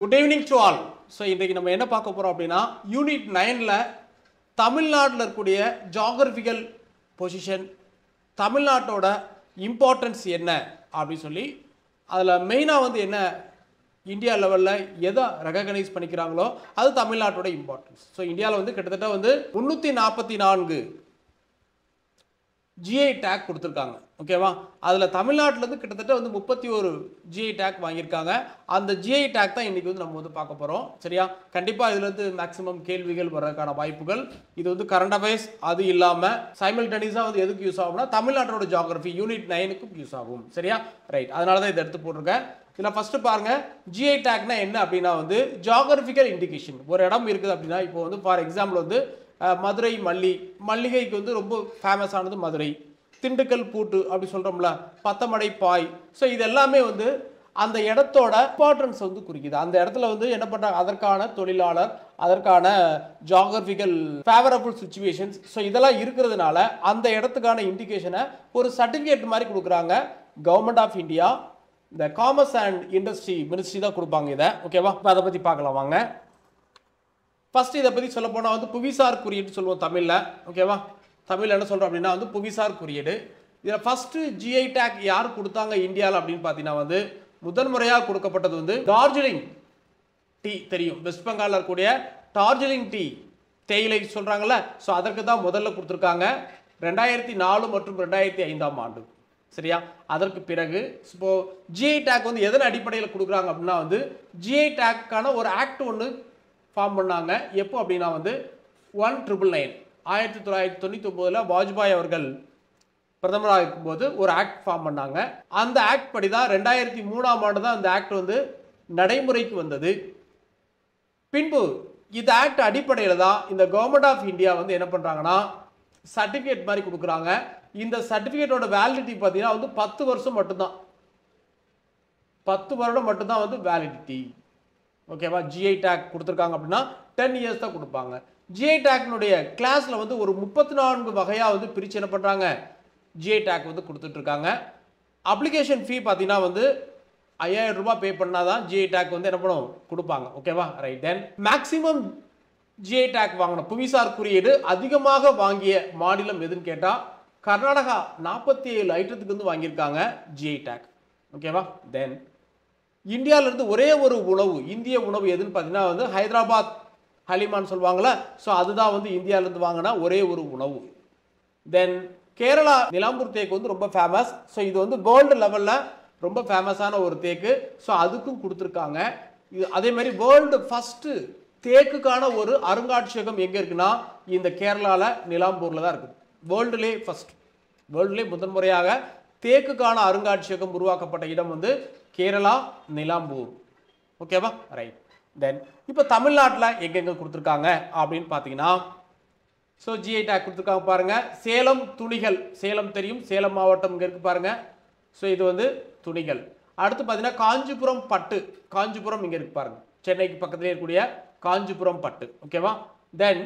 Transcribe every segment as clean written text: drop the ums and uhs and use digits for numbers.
Good evening to all. So, இன்றைக்கு நம்ம என்ன பார்க்க போறோம் அப்படினா யூனிட் 9ல தமிழ்நாட்டுல இருக்கக்கூடிய ஜியோகிராபிக்கல் பொசிஷன் தமிழ்நாட்டோட இம்பார்ட்டன்ஸ் என்ன அப்படி சொல்லி அதுல மெயினா வந்து என்ன இந்தியா லெவல்ல எதை ரெகக்னைஸ் பண்ணிக்கிறாங்களோ அது தமிழ்நாட்டோட இம்பார்ட்டன்ஸ். ஸோ இந்தியாவில் வந்து கிட்டத்தட்ட வந்து 344 ஜிஐ டேக் கொடுத்துருக்காங்க. ஓகேவா? அதில் தமிழ்நாட்டிலேருந்து கிட்டத்தட்ட வந்து 31 ஜிஐ டேக் வாங்கியிருக்காங்க. அந்த ஜிஐ டேக் தான் இன்றைக்கி வந்து நம்ம வந்து பார்க்க போகிறோம். சரியா? கண்டிப்பாக இதுலேருந்து மேக்ஸிமம் கேள்விகள் வர்றதுக்கான வாய்ப்புகள். இது வந்து கரண்ட் அஃபேர்ஸ் அது இல்லாமல் சைமல்டேனியஸாக வந்து எதுக்கு யூஸ் ஆகும்னா தமிழ்நாட்டோட ஜியோகிராஃபி யூனிட் 9க்கும் யூஸ் ஆகும். சரியா? ரைட். அதனால தான் இதை எடுத்து போட்டிருக்கேன். இதில் ஃபஸ்ட்டு பாருங்கள், ஜிஐ டேக்னா என்ன அப்படின்னா வந்து ஜியோகிராஃபிக்கல் இண்டிகேஷன். ஒரு இடம் இருக்குது அப்படின்னா இப்போ வந்து ஃபார் எக்ஸாம்பிள் வந்து மதுரை மல்லிகைக்கு வந்து ரொம்ப ஃபேமஸானது மதுரை. திண்டுக்கல் பூட்டு அப்படி சொல்கிறோம்ல, பத்தமடை பாய். ஸோ இது எல்லாமே வந்து அந்த இடத்தோட இம்பார்ட்டன்ஸ் வந்து குறிக்குது. அந்த இடத்துல வந்து என்ன பண்ணுறாங்க, அதற்கான தொழிலாளர், அதற்கான ஜியோகிராஃபிக்கல் ஃபேவரபிள் சுச்சுவேஷன்ஸ், ஸோ இதெல்லாம் இருக்கிறதுனால அந்த இடத்துக்கான இண்டிகேஷனை ஒரு சர்டிஃபிகேட் மாதிரி கொடுக்குறாங்க. கவர்மெண்ட் ஆஃப் இந்தியா, இந்த காமர்ஸ் அண்ட் இண்டஸ்ட்ரி மினிஸ்ட்ரி தான் கொடுப்பாங்க இதை. ஓகேவா? இப்போ அதை பற்றி பார்க்கலாம் வாங்க. ஃபர்ஸ்ட் இதை பற்றி சொல்ல போனால் வந்து புவிசார் குறியீடு சொல்லுவோம் தமிழில். ஓகேவா? தமிழில் என்ன சொல்கிறோம் அப்படின்னா வந்து புவிசார் குறியீடு. இதில் ஃபஸ்ட்டு ஜிஐ டேக் யார் கொடுத்தாங்க இந்தியாவில் அப்படின்னு பார்த்தீங்கன்னா வந்து முதன் முறையாக கொடுக்கப்பட்டது வந்து டார்ஜிலிங் டீ. தெரியும், வெஸ்ட் பெங்காலில் இருக்கக்கூடிய டார்ஜிலிங் டீ தேயிலை சொல்கிறாங்கல்ல, ஸோ அதற்கு தான் முதல்ல கொடுத்துருக்காங்க 2004 மற்றும் 2005ஆம் ஆண்டு. சரியா? அதற்கு பிறகு இப்போ ஜிஐ டேக் வந்து எதன் அடிப்படையில் கொடுக்குறாங்க அப்படின்னா வந்து ஜிஐ டேக்கான ஒரு ஆக்ட் ஒன்று ஃபார்ம் பண்ணாங்க. எப்போ அப்படின்னா வந்து 1999 1999 வாஜ்பாய் அவர்கள் பிரதமராக இருக்கும்போது ஒரு ஆக்ட் ஃபார்ம் பண்ணாங்க. அந்த ஆக்ட் படி தான் 2003ஆம் ஆண்டு தான் அந்த ஆக்ட் வந்து நடைமுறைக்கு வந்தது. பின்பு இந்த ஆக்ட் அடிப்படையில் தான் இந்த கவர்மெண்ட் ஆஃப் இந்தியா வந்து என்ன பண்ணுறாங்கன்னா சர்டிஃபிகேட் மாதிரி கொடுக்குறாங்க. இந்த சர்டிஃபிகேட்டோட வேலிடிட்டி பார்த்தீங்கன்னா வந்து 10 வருஷம் மட்டும்தான், 10 வருடம் மட்டும்தான் வந்து வேலிடிட்டி. ஓகேவா? ஜிஐ டேக் கொடுத்துருக்காங்க அப்படின்னா 10 இயர்ஸ் தான் கொடுப்பாங்க. ஜிஐ டேக்னுடைய கிளாஸில் வந்து ஒரு 34 வகையாக வந்து பிரித்து என்ன பண்ணுறாங்க, ஜிஐ டேக் வந்து கொடுத்துட்ருக்காங்க. அப்ளிகேஷன் ஃபீ பார்த்தீங்கன்னா வந்து 5000 ரூபாய் பே பண்ணால் தான் ஜிஐ டேக் வந்து என்ன பண்ணும் கொடுப்பாங்க. ஓகேவா? ரைட். தென் மேக்ஸிமம் ஜிஐ டேக் வாங்கின புவிசார் குறியீடு அதிகமாக வாங்கிய மாநிலம் எதுன்னு கேட்டால் கர்நாடகா 47 ஐட்டத்துக்கு வந்து வாங்கியிருக்காங்க ஜிஐ டேக். ஓகேவா? தென் இந்தியாவிலிருந்து ஒரே ஒரு உணவு, இந்திய உணவு எதுன்னு பார்த்தீங்கன்னா வந்து ஹைதராபாத் ஹலிமான்னு சொல்லுவாங்களே, ஸோ அதுதான் வந்து இந்தியாவிலேருந்து வாங்கினா ஒரே ஒரு உணவு. தென் கேரளா நிலாம்பூர் தேக்கு வந்து ரொம்ப ஃபேமஸ். ஸோ இது வந்து வேர்ல்டு லெவலில் ரொம்ப ஃபேமஸான ஒரு தேக்கு. ஸோ அதுக்கும் கொடுத்துருக்காங்க. இது அதே மாதிரி வேர்ல்டு ஃபஸ்ட்டு தேக்குக்கான ஒரு அருங்காட்சியகம் எங்கே இருக்குன்னா இந்த கேரளாவில் நிலாம்பூரில் தான் இருக்குது. வேர்ல்டுலே முதன்முறையாக தேக்குக்கான அருங்காட்சியகம் உருவாக்கப்பட்ட இடம் வந்து கேரளா நிலாம்பூர். ஓகேவா? ரைட். தென் இப்போ தமிழ்நாட்டில் எங்கெங்கே கொடுத்துருக்காங்க அப்படின்னு பார்த்தீங்கன்னா ஸோ ஜிஐ டேக் கொடுத்துருக்காங்க பாருங்கள். சேலம் துணிகள், சேலம் தெரியும், சேலம் மாவட்டம் இங்கே இருக்குது பாருங்கள். ஸோ இது வந்து துணிகள். அடுத்து பார்த்தீங்கன்னா காஞ்சிபுரம் பட்டு, காஞ்சிபுரம் இங்கே இருக்குது பாருங்கள், சென்னைக்கு பக்கத்துலேயே இருக்கக்கூடிய காஞ்சிபுரம் பட்டு. ஓகேவா? தென்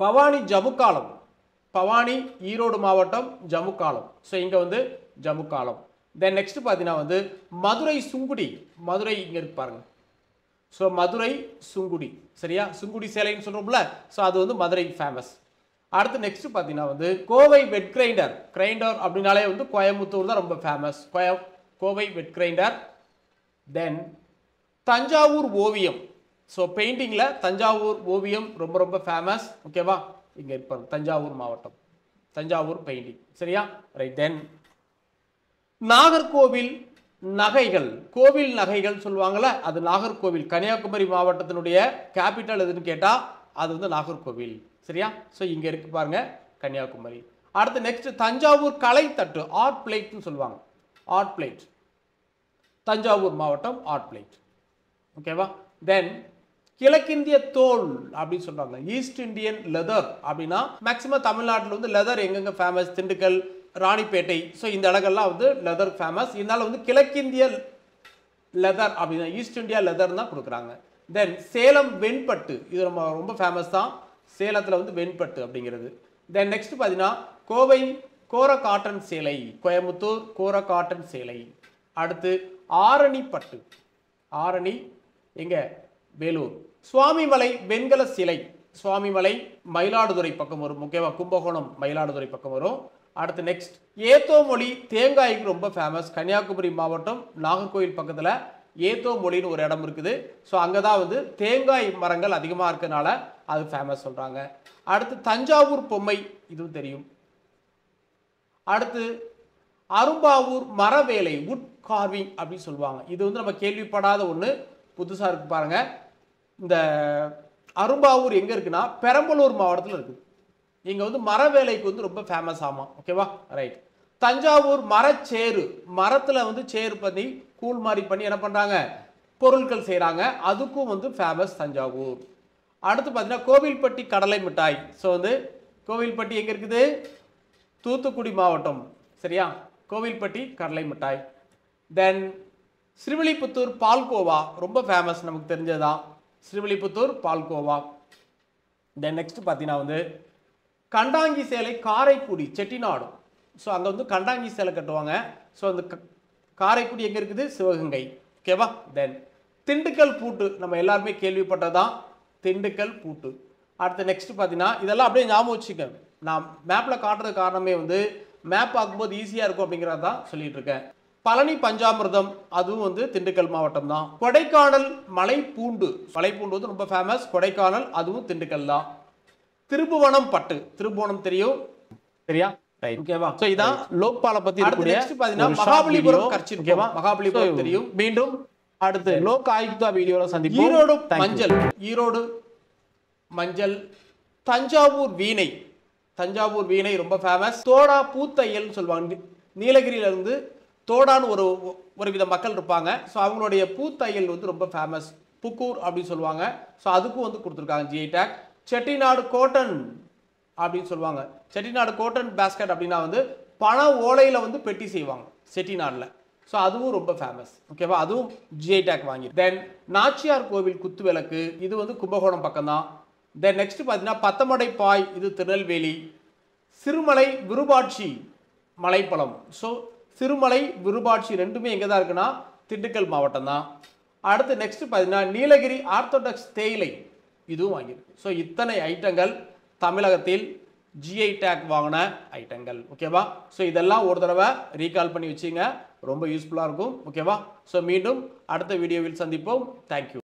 பவானி ஜமுக்காலம், பவானி ஈரோடு மாவட்டம் ஜமுக்காலம். ஸோ இங்கே வந்து ஜமுக்காலம். தென் நெக்ஸ்ட் பார்த்தீங்கன்னா வந்து மதுரை சுங்குடி, மதுரை இங்கே இருக்கு பாருங்க. ஸோ மதுரை சுங்குடி. சரியா? சுங்குடி சேலைன்னு சொல்கிறோம்ல, ஸோ அது வந்து மதுரை ஃபேமஸ். அடுத்து நெக்ஸ்ட் பார்த்தீங்கன்னா வந்து கோவை வெட் கிரைண்டர், கிரைண்டர் அப்படின்னாலே வந்து கோயம்புத்தூர் தான் ரொம்ப ஃபேமஸ், கோவை வெட் கிரைண்டர். தென் தஞ்சாவூர் ஓவியம், ஸோ பெயிண்டிங்கில் தஞ்சாவூர் ஓவியம் ரொம்ப ரொம்ப ஃபேமஸ். ஓகேவா? இங்கே இருப்பாங்க தஞ்சாவூர் மாவட்டம், தஞ்சாவூர் பெயிண்டிங். சரியா? ரைட். தென் நாகர்கோவில் நகைகள், கோவில் நகைகள் சொல்லுவாங்கள்ல, அது நாகர்கோவில், கன்னியாகுமரி மாவட்டத்தினுடைய கேபிட்டல் எதுன்னு கேட்டால் அது வந்து நாகர்கோவில். சரியா? ஸோ இங்கே இருக்கு பாருங்க கன்னியாகுமரி. அடுத்து நெக்ஸ்ட் தஞ்சாவூர் கலைத்தட்டு, ஆர்ட் பிளேட்னு சொல்லுவாங்க, ஆர்ட் பிளேட், தஞ்சாவூர் மாவட்டம் ஆர்ட் பிளேட். ஓகேவா? தென் கிழக்கிந்திய தோல் அப்படின்னு சொல்றாங்க, ஈஸ்ட் இந்தியன் லெதர் அப்படின்னா மேக்சிமம் தமிழ்நாட்டில் வந்து லெதர் எங்கெங்க ஃபேமஸ், திண்டுக்கல், ராணிப்பேட்டை, ஸோ இந்த இடங்கள்லாம் வந்து லெதர் ஃபேமஸ். இதனால வந்து கிழக்கிந்திய லெதர் அப்படின்னா ஈஸ்ட் இந்தியா லெதர் தான் கொடுக்குறாங்க. தென் சேலம் வெண்பட்டு, இது ரொம்ப ஃபேமஸ் தான், சேலத்தில் வந்து வெண்பட்டு அப்படிங்கிறது. தென் நெக்ஸ்ட் பார்த்தீங்கன்னா கோவை கோர காட்டன் சேலை, கோயம்புத்தூர் கோர காட்டன் சேலை. அடுத்து ஆரணி பட்டு, ஆரணி எங்க வேலூர். சுவாமிமலை வெண்கல சிலை, சுவாமிமலை மயிலாடுதுறை பக்கம் வரும். ஓகேவா, கும்பகோணம் மயிலாடுதுறை பக்கம் வரும். அடுத்து நெக்ஸ்ட் ஏத்தோமொழி தேங்காய்க்கு ரொம்ப ஃபேமஸ். கன்னியாகுமரி மாவட்டம் நாகர்கோவில் பக்கத்தில் ஏத்தோமொழின்னு ஒரு இடம் இருக்குது. ஸோ அங்கே தான் வந்து தேங்காய் மரங்கள் அதிகமாக இருக்கனால அது ஃபேமஸ் சொல்கிறாங்க. அடுத்து தஞ்சாவூர் பொம்மை, இதுவும் தெரியும். அடுத்து அரும்பாவூர் மரவேலை, வுட் கார்விங் அப்படின்னு சொல்லுவாங்க. இது வந்து நம்ம கேள்விப்படாத ஒன்று, புதுசாக இருக்கு பாருங்க. இந்த அரும்பாவூர் எங்கே இருக்குன்னா பெரம்பலூர் மாவட்டத்தில் இருக்குது. இங்கே வந்து மரவேலைக்கு வந்து ரொம்ப ஃபேமஸ் ஆமாம். ஓகேவா, ரைட். தஞ்சாவூர் மரச்சேரு, மரத்தில் வந்து சேரு பண்ணி கூழ் மாதிரி பண்ணி என்ன பண்ணுறாங்க, பொருட்கள் செய்கிறாங்க. அதுக்கும் வந்து ஃபேமஸ் தஞ்சாவூர். அடுத்து பார்த்தீங்கன்னா கோவில்பட்டி கடலை மிட்டாய். ஸோ வந்து கோவில்பட்டி எங்கே இருக்குது, தூத்துக்குடி மாவட்டம். சரியா, கோவில்பட்டி கடலை மிட்டாய். தென் ஸ்ரீவில்லிபுத்தூர் பால்கோவா ரொம்ப ஃபேமஸ், நமக்கு தெரிஞ்சதான் ஸ்ரீவில்லிபுத்தூர் பால்கோவா. தென் நெக்ஸ்ட் பார்த்தீங்கன்னா வந்து கண்டாங்கி சேலை காரைக்குடி செட்டிநாடு. ஸோ அங்கே வந்து கண்டாங்கி சேலை கட்டுவாங்க. ஸோ அந்த காரைக்குடி எங்கே இருக்குது, சிவகங்கை. ஓகேவா. தென் திண்டுக்கல் பூட்டு, நம்ம எல்லாருமே கேள்விப்பட்டதான் திண்டுக்கல் பூட்டு. அடுத்து நெக்ஸ்ட் பார்த்தீங்கன்னா இதெல்லாம் அப்படியே ஞாபகம் வச்சுக்க, நான் மேப்பில் காட்டுறது காரணமே வந்து மேப் பார்க்கும்போது ஈஸியாக இருக்கும் அப்படிங்கிறத தான் சொல்லிட்டு இருக்கேன். பழனி பஞ்சாமிர்தம், அதுவும் வந்து திண்டுக்கல் மாவட்டம் தான். கொடைக்கானல் மலைப்பூண்டு, மலைப்பூண்டு வந்து ரொம்ப ஃபேமஸ். கொடைக்கானல் அதுவும் திண்டுக்கல் தான். திருப்புவனம் பட்டு, திருப்புவனம் தெரியும், சரியா, ரைட். ஓகேவா. சோ இதான் லோக்பாலை பத்தி இருக்கக்கூடிய. நெக்ஸ்ட் பாத்தீங்கன்னா மகாபலிபுரம் கர்ச்சின். ஓகேவா, மகாபலிபுரம் தெரியும். மீண்டும் அடுத்து லோக் ஆயுக்தா வீடியோல சந்திப்போம். ஈரோடு மஞ்சள், ஈரோடு மஞ்சள். தஞ்சாவூர் வீணை, தஞ்சாவூர் வீணை ரொம்ப ஃபேமஸ். தோடா பூத்தையல் சொல்லுவாங்க. நீலகிரியில இருந்து தோடான்னு ஒரு வித மக்கள் இருப்பாங்க. ஸோ அவங்களுடைய பூத்தையல் வந்து ரொம்ப ஃபேமஸ். புக்கூர் அப்படின்னு சொல்லுவாங்க. ஸோ அதுக்கும் வந்து கொடுத்துருக்காங்க ஜிஐ டேக். செட்டிநாடு கோட்டன் அப்படின்னு சொல்லுவாங்க. செட்டிநாடு கோட்டன் பேஸ்கெட் அப்படின்னா வந்து பண ஓலையில் வந்து பெட்டி செய்வாங்க செட்டிநாடில். ஸோ அதுவும் ரொம்ப ஃபேமஸ். ஓகேவா, அதுவும் ஜிஐ டேக் வாங்கி. தென் நாச்சியார் கோவில் குத்து விளக்கு, இது வந்து கும்பகோணம் பக்கம் தான். தென் நெக்ஸ்ட் பார்த்தீங்கன்னா பத்தமடை பாய், இது திருநெல்வேலி. சிறுமலை விருபாட்சி மலைப்பழம். ஸோ சிறுமலை விருபாட்சி ரெண்டுமே எங்கே தான் இருக்குன்னா திண்டுக்கல் மாவட்டம் தான். அடுத்து நெக்ஸ்ட் பார்த்தீங்கன்னா நீலகிரி ஆர்த்தோடாக்ஸ் தேயிலை, இதுவும் வாங்கியிருக்கு. ஸோ இத்தனை ஐட்டங்கள் தமிழகத்தில் ஜிஐ டேக் வாங்கின ஐட்டங்கள். ஓகேவா. ஸோ இதெல்லாம் ஒரு தடவை ரீகால் பண்ணி வச்சுங்க, ரொம்ப யூஸ்ஃபுல்லாக இருக்கும். ஓகேவா. ஸோ மீண்டும் அடுத்த வீடியோவில் சந்திப்போம். தேங்க்யூ.